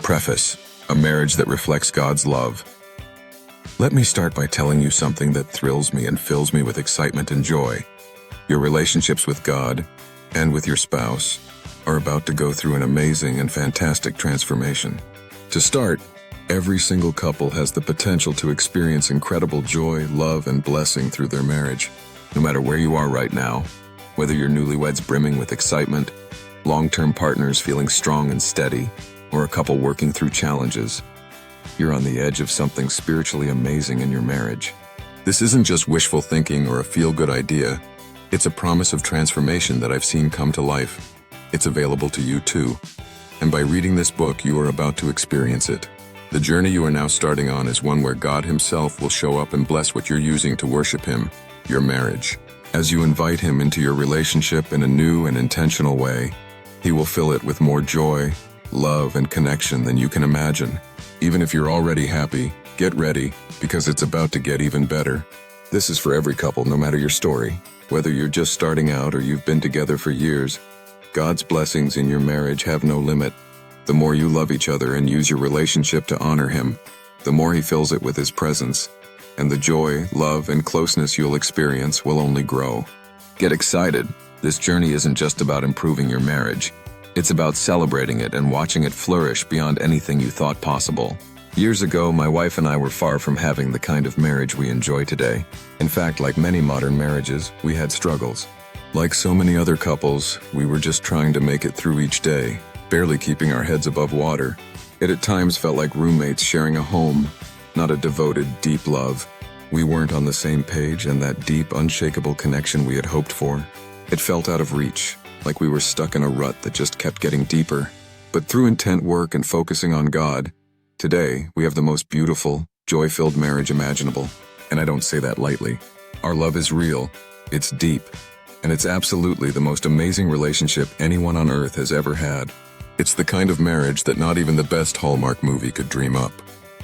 Preface, a marriage that reflects God's love. Let me start by telling you something that thrills me and fills me with excitement and joy. Your relationships with God and with your spouse are about to go through an amazing and fantastic transformation. To start, every single couple has the potential to experience incredible joy, love, and blessing through their marriage. No matter where you are right now, whether you're newlyweds brimming with excitement, long-term partners feeling strong and steady, or a couple working through challenges, you're on the edge of something spiritually amazing in your marriage. This isn't just wishful thinking or a feel-good idea. It's a promise of transformation that I've seen come to life. It's available to you too. And by reading this book, you are about to experience it. The journey you are now starting on is one where God Himself will show up and bless what you're using to worship Him, your marriage. As you invite Him into your relationship in a new and intentional way, He will fill it with more joy, love, and connection than you can imagine. Even if you're already happy, get ready, because it's about to get even better. This is for every couple, no matter your story. Whether you're just starting out or you've been together for years, God's blessings in your marriage have no limit. The more you love each other and use your relationship to honor Him, the more He fills it with His presence, and the joy, love, and closeness you'll experience will only grow. Get excited. This journey isn't just about improving your marriage. It's about celebrating it and watching it flourish beyond anything you thought possible. Years ago, my wife and I were far from having the kind of marriage we enjoy today. In fact, like many modern marriages, we had struggles. Like so many other couples, we were just trying to make it through each day, barely keeping our heads above water. It at times felt like roommates sharing a home, not a devoted, deep love. We weren't on the same page, and that deep, unshakable connection we had hoped for, it felt out of reach, like we were stuck in a rut that just kept getting deeper. But through intent work and focusing on God, today we have the most beautiful, joy-filled marriage imaginable. And I don't say that lightly. Our love is real, it's deep, and it's absolutely the most amazing relationship anyone on earth has ever had. It's the kind of marriage that not even the best Hallmark movie could dream up.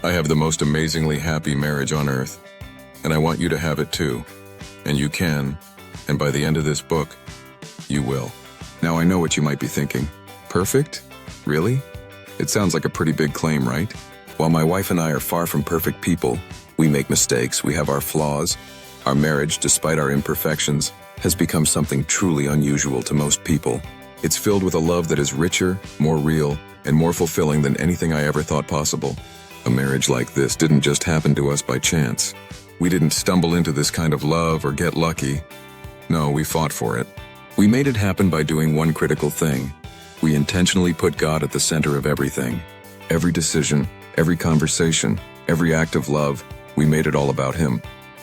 I have the most amazingly happy marriage on earth, and I want you to have it too. And you can, and by the end of this book, you will. Now I know what you might be thinking. Perfect? Really? It sounds like a pretty big claim, right? While my wife and I are far from perfect people, we make mistakes, we have our flaws. Our marriage, despite our imperfections, has become something truly unusual to most people. It's filled with a love that is richer, more real, and more fulfilling than anything I ever thought possible. A marriage like this didn't just happen to us by chance. We didn't stumble into this kind of love or get lucky. No, we fought for it. We made it happen by doing one critical thing. We intentionally put God at the center of everything. Every decision, every conversation, every act of love, we made it all about Him.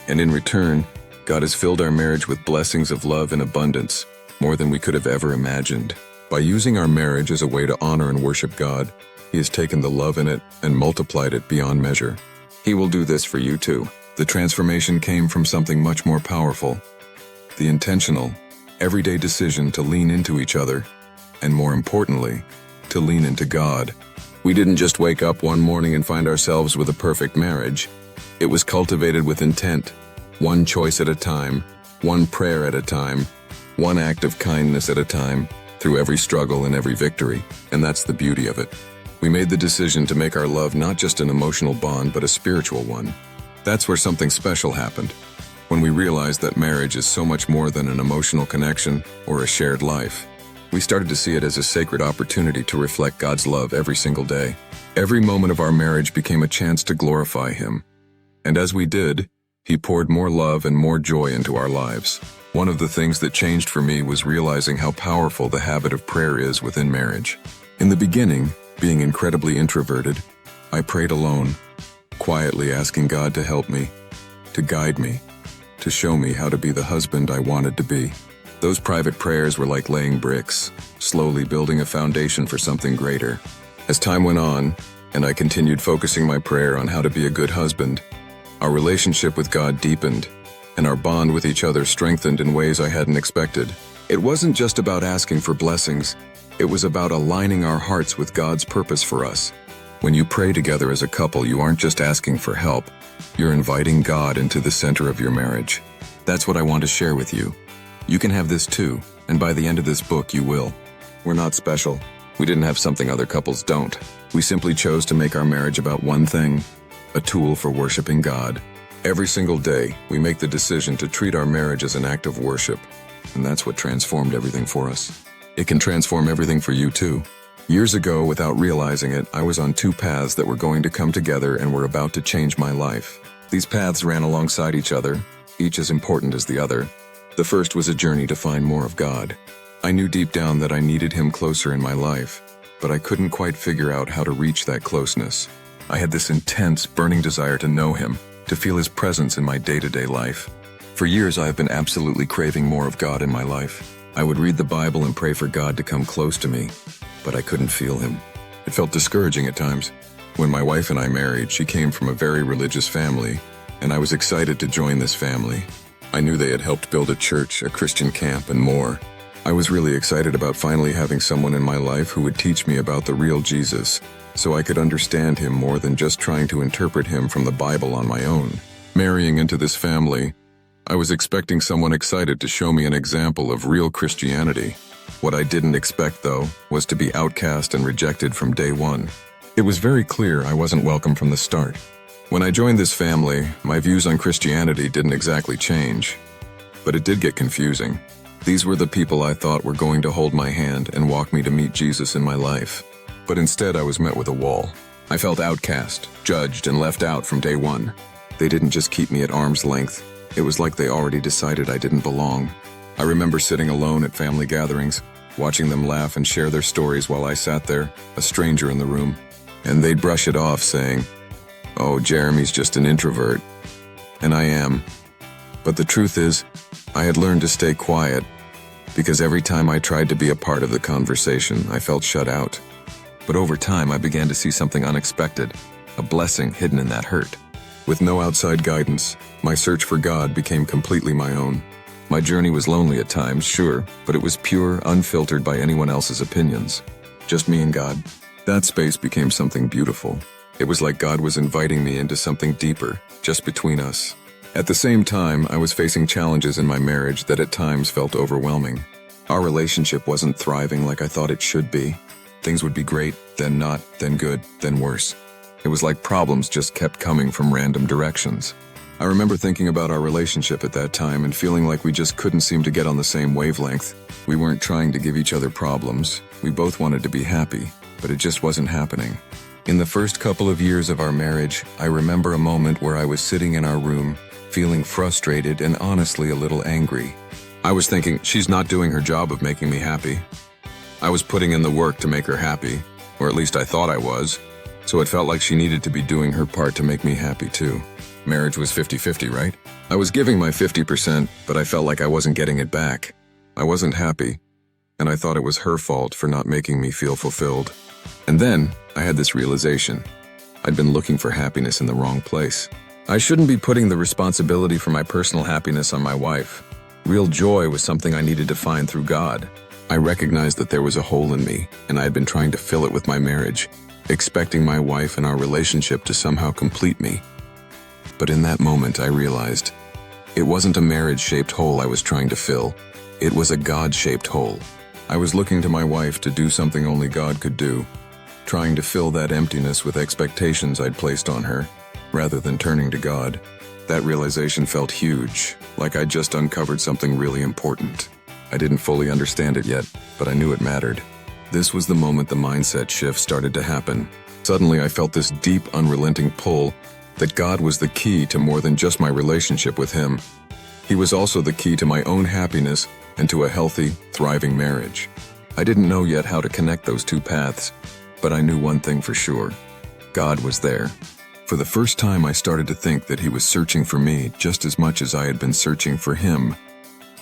And in return, God has filled our marriage with blessings of love in abundance, more than we could have ever imagined. By using our marriage as a way to honor and worship God, He has taken the love in it and multiplied it beyond measure. He will do this for you too. The transformation came from something much more powerful. The intentional, everyday decision to lean into each other, and more importantly, to lean into God. We didn't just wake up one morning and find ourselves with a perfect marriage. It was cultivated with intent, one choice at a time, one prayer at a time, one act of kindness at a time, through every struggle and every victory. And that's the beauty of it. We made the decision to make our love not just an emotional bond, but a spiritual one. That's where something special happened. When we realized that marriage is so much more than an emotional connection or a shared life. We started to see it as a sacred opportunity to reflect God's love every single day. Every moment of our marriage became a chance to glorify Him. And as we did, He poured more love and more joy into our lives. One of the things that changed for me was realizing how powerful the habit of prayer is within marriage. In the beginning, being incredibly introverted, I prayed alone, quietly asking God to help me, to guide me, to show me how to be the husband I wanted to be. Those private prayers were like laying bricks, slowly building a foundation for something greater. As time went on, and I continued focusing my prayer on how to be a good husband, our relationship with God deepened, and our bond with each other strengthened in ways I hadn't expected. It wasn't just about asking for blessings, it was about aligning our hearts with God's purpose for us. When you pray together as a couple, you aren't just asking for help, you're inviting God into the center of your marriage. That's what I want to share with you. You can have this too, and by the end of this book you will. We're not special. We didn't have something other couples don't. We simply chose to make our marriage about one thing, a tool for worshiping God. Every single day, we make the decision to treat our marriage as an act of worship, and that's what transformed everything for us. It can transform everything for you too. Years ago, without realizing it, I was on two paths that were going to come together and were about to change my life. These paths ran alongside each other, each as important as the other. The first was a journey to find more of God. I knew deep down that I needed Him closer in my life, but I couldn't quite figure out how to reach that closeness. I had this intense, burning desire to know Him, to feel His presence in my day-to-day life. For years, I have been absolutely craving more of God in my life. I would read the Bible and pray for God to come close to me, but I couldn't feel Him. It felt discouraging at times. When my wife and I married, she came from a very religious family, and I was excited to join this family. I knew they had helped build a church, a Christian camp, and more. I was really excited about finally having someone in my life who would teach me about the real Jesus, so I could understand Him more than just trying to interpret Him from the Bible on my own. Marrying into this family, I was expecting someone excited to show me an example of real Christianity. What I didn't expect, though, was to be outcast and rejected from day one. It was very clear I wasn't welcome from the start. When I joined this family, my views on Christianity didn't exactly change, but it did get confusing. These were the people I thought were going to hold my hand and walk me to meet Jesus in my life. But instead, I was met with a wall. I felt outcast, judged, and left out from day one. They didn't just keep me at arm's length. It was like they already decided I didn't belong. I remember sitting alone at family gatherings, watching them laugh and share their stories while I sat there, a stranger in the room, and they'd brush it off saying, "Oh, Jeremy's just an introvert." And I am. But the truth is, I had learned to stay quiet, because every time I tried to be a part of the conversation, I felt shut out. But over time, I began to see something unexpected, a blessing hidden in that hurt. With no outside guidance, my search for God became completely my own. My journey was lonely at times, sure, but it was pure, unfiltered by anyone else's opinions. Just me and God. That space became something beautiful. It was like God was inviting me into something deeper, just between us. At the same time, I was facing challenges in my marriage that at times felt overwhelming. Our relationship wasn't thriving like I thought it should be. Things would be great, then not, then good, then worse. It was like problems just kept coming from random directions. I remember thinking about our relationship at that time and feeling like we just couldn't seem to get on the same wavelength. We weren't trying to give each other problems. We both wanted to be happy, but it just wasn't happening. In the first couple of years of our marriage, I remember a moment where I was sitting in our room, feeling frustrated and honestly a little angry. I was thinking, she's not doing her job of making me happy. I was putting in the work to make her happy, or at least I thought I was, so it felt like she needed to be doing her part to make me happy too. Marriage was 50-50, right? I was giving my 50%, but I felt like I wasn't getting it back. I wasn't happy, and I thought it was her fault for not making me feel fulfilled. And then, I had this realization. I'd been looking for happiness in the wrong place. I shouldn't be putting the responsibility for my personal happiness on my wife. Real joy was something I needed to find through God. I recognized that there was a hole in me, and I had been trying to fill it with my marriage, expecting my wife and our relationship to somehow complete me. But in that moment, I realized it wasn't a marriage-shaped hole I was trying to fill. It was a God-shaped hole. I was looking to my wife to do something only God could do, trying to fill that emptiness with expectations I'd placed on her, rather than turning to God. That realization felt huge, like I'd just uncovered something really important. I didn't fully understand it yet, but I knew it mattered. This was the moment the mindset shift started to happen. Suddenly, I felt this deep, unrelenting pull that God was the key to more than just my relationship with Him. He was also the key to my own happiness and to a healthy, thriving marriage. I didn't know yet how to connect those two paths, but I knew one thing for sure. God was there. For the first time, I started to think that He was searching for me just as much as I had been searching for Him.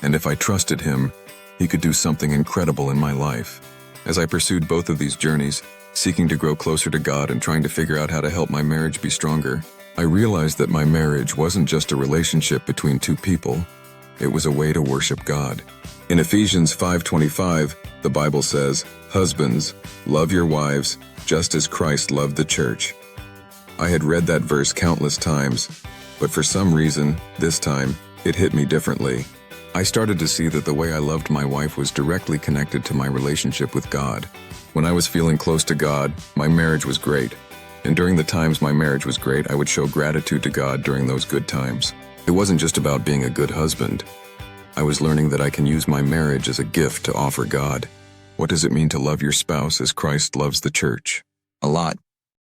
And if I trusted Him, He could do something incredible in my life. As I pursued both of these journeys, seeking to grow closer to God and trying to figure out how to help my marriage be stronger, I realized that my marriage wasn't just a relationship between two people. It was a way to worship God. In Ephesians 5:25, the Bible says, "Husbands, love your wives, just as Christ loved the church." I had read that verse countless times, but for some reason, this time, it hit me differently. I started to see that the way I loved my wife was directly connected to my relationship with God. When I was feeling close to God, my marriage was great. And during the times my marriage was great, I would show gratitude to God during those good times. It wasn't just about being a good husband. I was learning that I can use my marriage as a gift to offer God. What does it mean to love your spouse as Christ loves the church? A lot.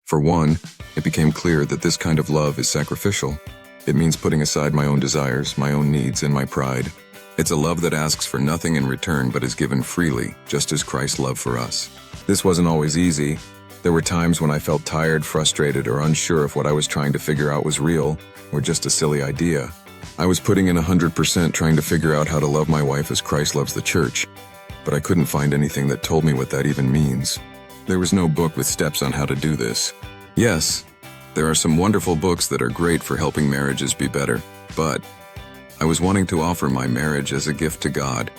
For one, it became clear that this kind of love is sacrificial. It means putting aside my own desires, my own needs, and my pride. It's a love that asks for nothing in return but is given freely, just as Christ's love for us. This wasn't always easy. There were times when I felt tired, frustrated, or unsure if what I was trying to figure out was real or just a silly idea. I was putting in 100% trying to figure out how to love my wife as Christ loves the church, but I couldn't find anything that told me what that even means. There was no book with steps on how to do this. Yes, there are some wonderful books that are great for helping marriages be better, but I was wanting to offer my marriage as a gift to God,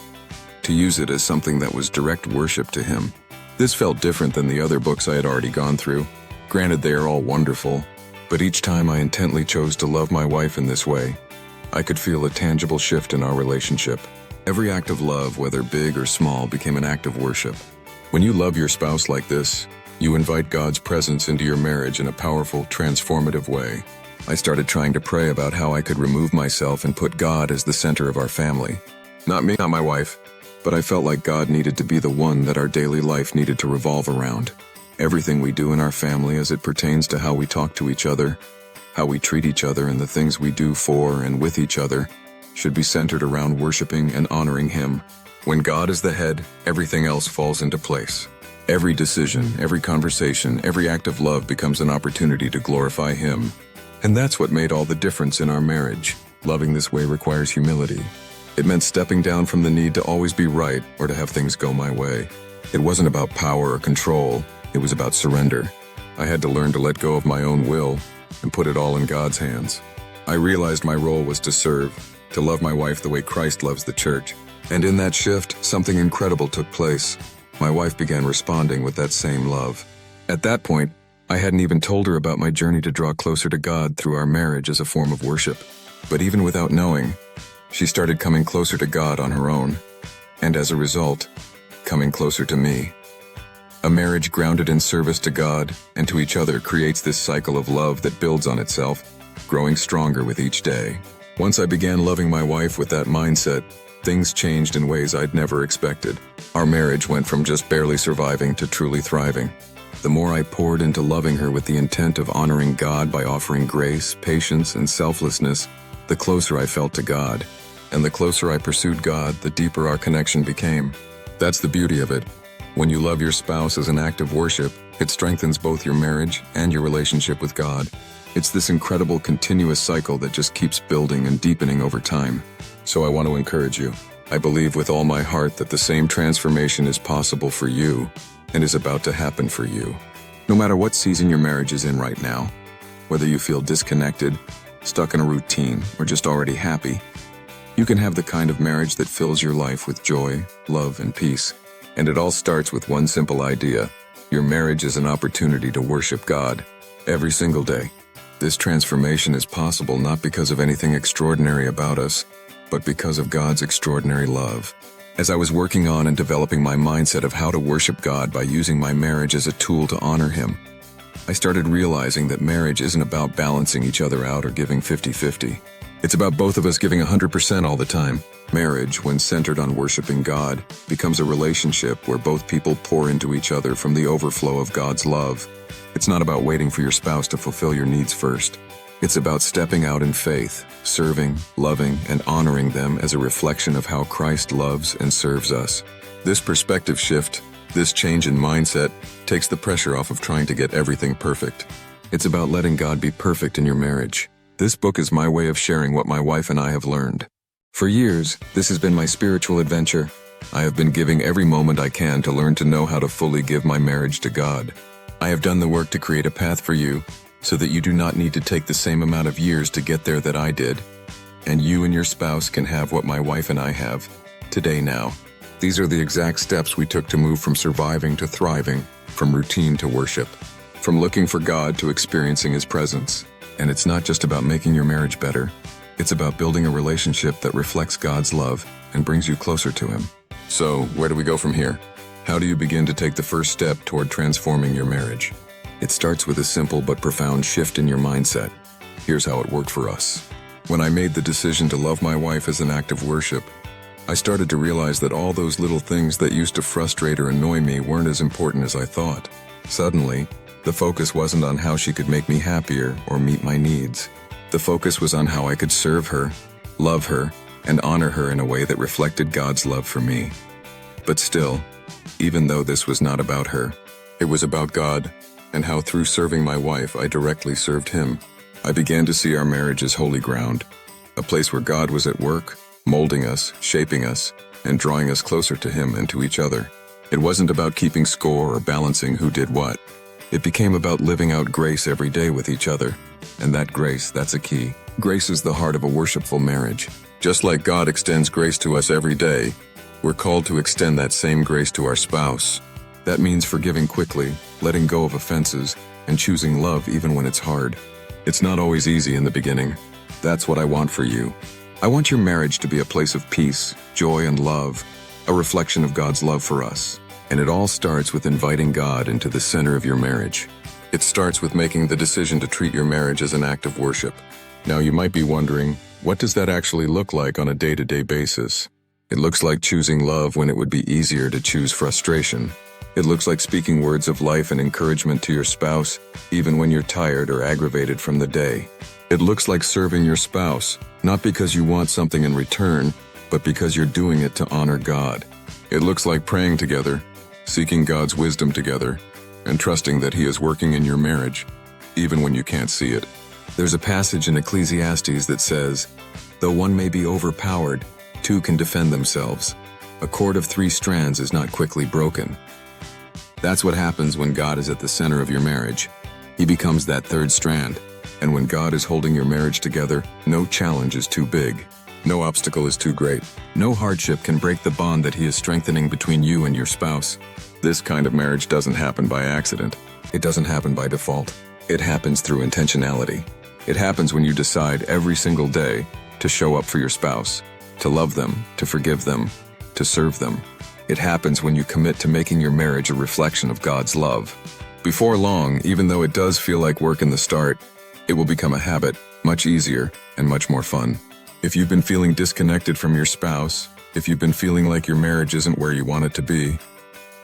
to use it as something that was direct worship to Him. This felt different than the other books I had already gone through. Granted, they are all wonderful, but each time I intently chose to love my wife in this way, I could feel a tangible shift in our relationship. Every act of love, whether big or small, became an act of worship. When you love your spouse like this, you invite God's presence into your marriage in a powerful, transformative way. I started trying to pray about how I could remove myself and put God as the center of our family. Not me, not my wife, but I felt like God needed to be the one that our daily life needed to revolve around. Everything we do in our family as it pertains to how we talk to each other, how we treat each other, and the things we do for and with each other should be centered around worshiping and honoring Him. When God is the head, everything else falls into place. Every decision, every conversation, every act of love becomes an opportunity to glorify Him. And that's what made all the difference in our marriage. Loving this way requires humility. It meant stepping down from the need to always be right or to have things go my way. It wasn't about power or control, it was about surrender. I had to learn to let go of my own will and put it all in God's hands. I realized my role was to serve, to love my wife the way Christ loves the church. And in that shift, something incredible took place. My wife began responding with that same love. At that point, I hadn't even told her about my journey to draw closer to God through our marriage as a form of worship. But even without knowing, she started coming closer to God on her own, and as a result, coming closer to me. A marriage grounded in service to God and to each other creates this cycle of love that builds on itself, growing stronger with each day. Once I began loving my wife with that mindset, things changed in ways I'd never expected. Our marriage went from just barely surviving to truly thriving. The more I poured into loving her with the intent of honoring God by offering grace, patience, and selflessness, the closer I felt to God. And the closer I pursued God, the deeper our connection became. That's the beauty of it. When you love your spouse as an act of worship, it strengthens both your marriage and your relationship with God. It's this incredible continuous cycle that just keeps building and deepening over time. So I want to encourage you. I believe with all my heart that the same transformation is possible for you and is about to happen for you. No matter what season your marriage is in right now, whether you feel disconnected, stuck in a routine, or just already happy, you can have the kind of marriage that fills your life with joy, love, and peace. And it all starts with one simple idea. Your marriage is an opportunity to worship God every single day. This transformation is possible not because of anything extraordinary about us, but because of God's extraordinary love. As I was working on and developing my mindset of how to worship God by using my marriage as a tool to honor Him, I started realizing that marriage isn't about balancing each other out or giving 50-50. It's about both of us giving 100% all the time. Marriage, when centered on worshiping God, becomes a relationship where both people pour into each other from the overflow of God's love. It's not about waiting for your spouse to fulfill your needs first. It's about stepping out in faith, serving, loving, and honoring them as a reflection of how Christ loves and serves us. This perspective shift, this change in mindset, takes the pressure off of trying to get everything perfect. It's about letting God be perfect in your marriage. This book is my way of sharing what my wife and I have learned. For years, this has been my spiritual adventure. I have been giving every moment I can to learn to know how to fully give my marriage to God. I have done the work to create a path for you so that you do not need to take the same amount of years to get there that I did. And you and your spouse can have what my wife and I have today now. These are the exact steps we took to move from surviving to thriving, from routine to worship, from looking for God to experiencing His presence. And it's not just about making your marriage better. It's about building a relationship that reflects God's love and brings you closer to Him. So, where do we go from here? How do you begin to take the first step toward transforming your marriage? It starts with a simple but profound shift in your mindset. Here's how it worked for us. When I made the decision to love my wife as an act of worship, I started to realize that all those little things that used to frustrate or annoy me weren't as important as I thought. Suddenly, the focus wasn't on how she could make me happier or meet my needs. The focus was on how I could serve her, love her, and honor her in a way that reflected God's love for me. But still, even though this was not about her, it was about God, and how through serving my wife I directly served Him. I began to see our marriage as holy ground, a place where God was at work, molding us, shaping us, and drawing us closer to Him and to each other. It wasn't about keeping score or balancing who did what. It became about living out grace every day with each other. And that grace, that's a key. Grace is the heart of a worshipful marriage. Just like God extends grace to us every day, we're called to extend that same grace to our spouse. That means forgiving quickly, letting go of offenses, and choosing love even when it's hard. It's not always easy in the beginning. That's what I want for you. I want your marriage to be a place of peace, joy, and love, a reflection of God's love for us. And it all starts with inviting God into the center of your marriage. It starts with making the decision to treat your marriage as an act of worship. Now you might be wondering, what does that actually look like on a day-to-day basis? It looks like choosing love when it would be easier to choose frustration. It looks like speaking words of life and encouragement to your spouse, even when you're tired or aggravated from the day. It looks like serving your spouse, not because you want something in return, but because you're doing it to honor God. It looks like praying together, seeking God's wisdom together, and trusting that He is working in your marriage, even when you can't see it. There's a passage in Ecclesiastes that says, "Though one may be overpowered, two can defend themselves. A cord of 3 strands is not quickly broken." That's what happens when God is at the center of your marriage. He becomes that 3rd strand. And when God is holding your marriage together, no challenge is too big. No obstacle is too great. No hardship can break the bond that He is strengthening between you and your spouse. This kind of marriage doesn't happen by accident. It doesn't happen by default. It happens through intentionality. It happens when you decide every single day to show up for your spouse, to love them, to forgive them, to serve them. It happens when you commit to making your marriage a reflection of God's love. Before long, even though it does feel like work in the start, it will become a habit, much easier and much more fun. If you've been feeling disconnected from your spouse, if you've been feeling like your marriage isn't where you want it to be,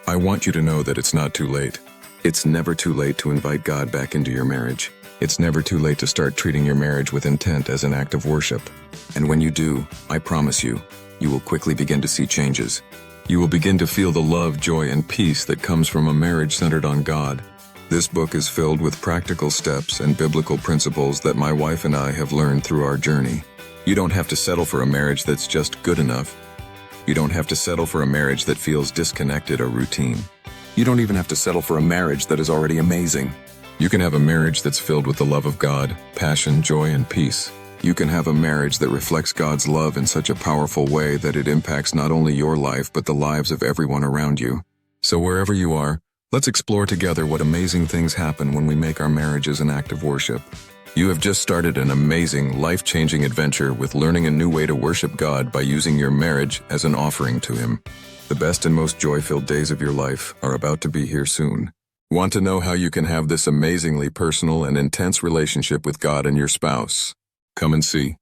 I want you to know that it's not too late. It's never too late to invite God back into your marriage. It's never too late to start treating your marriage with intent as an act of worship. And when you do, I promise you, you will quickly begin to see changes. You will begin to feel the love, joy, and peace that comes from a marriage centered on God. This book is filled with practical steps and biblical principles that my wife and I have learned through our journey. You don't have to settle for a marriage that's just good enough. You don't have to settle for a marriage that feels disconnected or routine. You don't even have to settle for a marriage that is already amazing. You can have a marriage that's filled with the love of God, passion, joy, and peace. You can have a marriage that reflects God's love in such a powerful way that it impacts not only your life but the lives of everyone around you. So wherever you are, let's explore together what amazing things happen when we make our marriages an act of worship. You have just started an amazing, life-changing adventure with learning a new way to worship God by using your marriage as an offering to Him. The best and most joy-filled days of your life are about to be here soon. Want to know how you can have this amazingly personal and intense relationship with God and your spouse? Come and see.